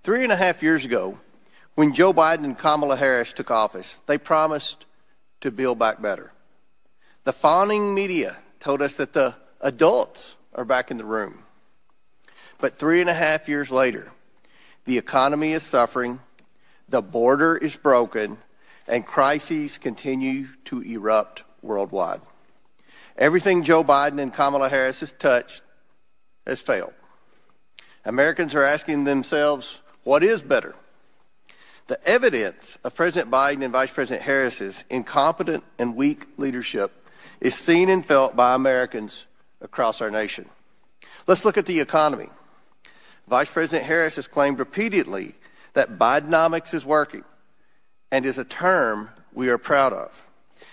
3.5 years ago, when Joe Biden and Kamala Harris took office, they promised to build back better. The fawning media told us that the adults are back in the room. But 3.5 years later, the economy is suffering, the border is broken, and crises continue to erupt worldwide. Everything Joe Biden and Kamala Harris has touched has failed. Americans are asking themselves, what is better? The evidence of President Biden and Vice President Harris's incompetent and weak leadership is seen and felt by Americans across our nation. Let's look at the economy. Vice President Harris has claimed repeatedly that Bidenomics is working and is a term we are proud of.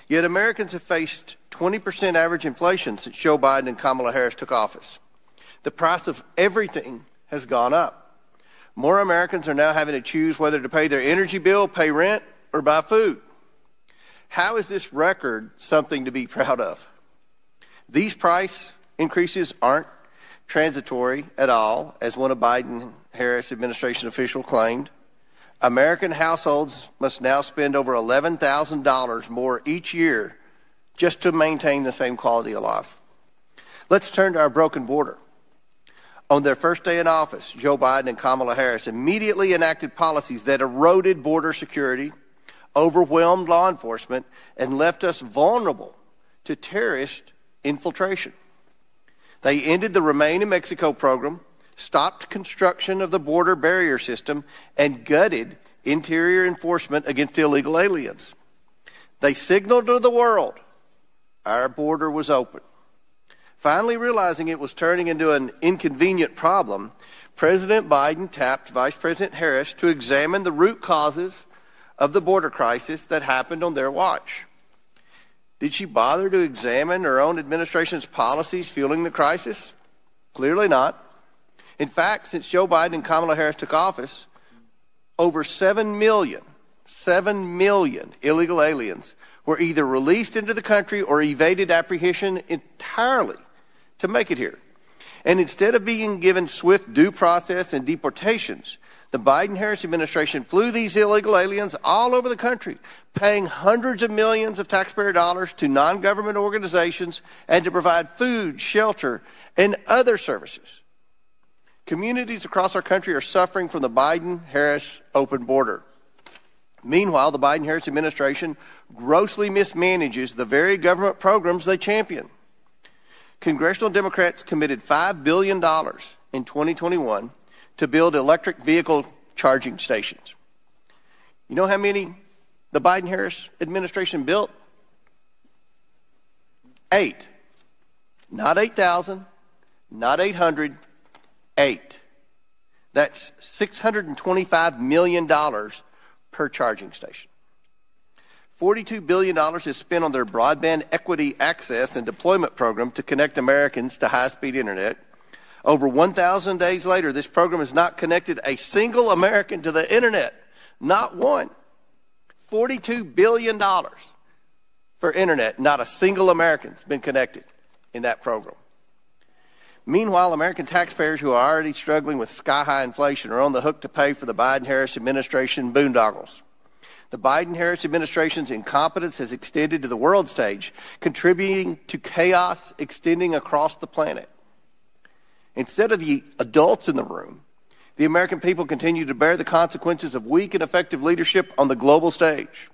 Yet Americans have faced 20% average inflation since Joe Biden and Kamala Harris took office. The price of everything has gone up. More Americans are now having to choose whether to pay their energy bill, pay rent, or buy food. How is this record something to be proud of? These price increases aren't transitory at all, as one of Biden-Harris administration officials claimed. American households must now spend over $11,000 more each year just to maintain the same quality of life. Let's turn to our broken border. On their first day in office, Joe Biden and Kamala Harris immediately enacted policies that eroded border security, overwhelmed law enforcement, and left us vulnerable to terrorist infiltration. They ended the Remain in Mexico program, stopped construction of the border barrier system, and gutted interior enforcement against illegal aliens. They signaled to the world our border was open. Finally realizing it was turning into an inconvenient problem, President Biden tapped Vice President Harris to examine the root causes of the border crisis that happened on their watch. Did she bother to examine her own administration's policies fueling the crisis? Clearly not. In fact, since Joe Biden and Kamala Harris took office, over 7 million illegal aliens were either released into the country or evaded apprehension entirely to make it here. And instead of being given swift due process and deportations, the Biden-Harris administration flew these illegal aliens all over the country, paying hundreds of millions of taxpayer dollars to non-government organizations and to provide food, shelter, and other services. Communities across our country are suffering from the Biden-Harris open border. Meanwhile, the Biden-Harris administration grossly mismanages the very government programs they champion. Congressional Democrats committed $5 billion in 2021 to build electric vehicle charging stations. You know how many the Biden-Harris administration built? 8. Not 8,000, not 800, 8. That's $625 million per charging station. $42 billion is spent on their broadband equity access and deployment program to connect Americans to high-speed internet. Over 1,000 days later, this program has not connected a single American to the internet. Not one. $42 billion for internet. Not a single American's been connected in that program. Meanwhile, American taxpayers who are already struggling with sky-high inflation are on the hook to pay for the Biden-Harris administration boondoggles. The Biden-Harris administration's incompetence has extended to the world stage, contributing to chaos extending across the planet. Instead of the adults in the room, the American people continue to bear the consequences of weak and effective leadership on the global stage.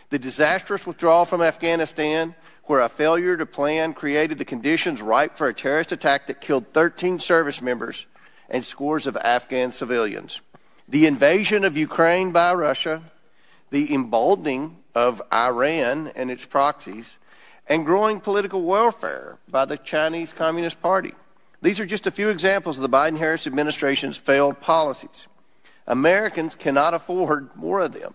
The disastrous withdrawal from Afghanistan, where a failure to plan created the conditions ripe for a terrorist attack that killed 13 service members and scores of Afghan civilians. The invasion of Ukraine by Russia, the emboldening of Iran and its proxies, and growing political warfare by the Chinese Communist Party. These are just a few examples of the Biden-Harris administration's failed policies. Americans cannot afford more of them.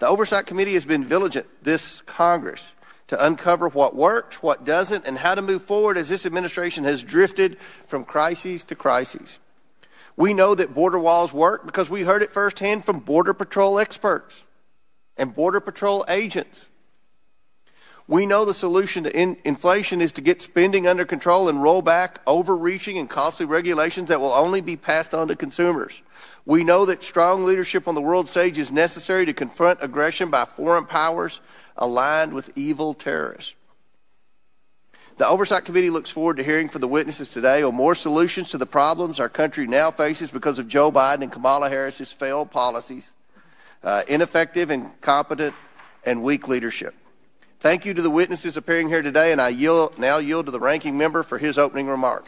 The Oversight Committee has been vigilant this Congress to uncover what works, what doesn't, and how to move forward as this administration has drifted from crises to crises. We know that border walls work because we heard it firsthand from Border Patrol experts and Border Patrol agents. We know the solution to inflation is to get spending under control and roll back overreaching and costly regulations that will only be passed on to consumers. We know that strong leadership on the world stage is necessary to confront aggression by foreign powers aligned with evil terrorists. The Oversight Committee looks forward to hearing from the witnesses today on more solutions to the problems our country now faces because of Joe Biden and Kamala Harris's failed policies, ineffective, incompetent, and weak leadership. Thank you to the witnesses appearing here today, and I now yield to the ranking member for his opening remarks.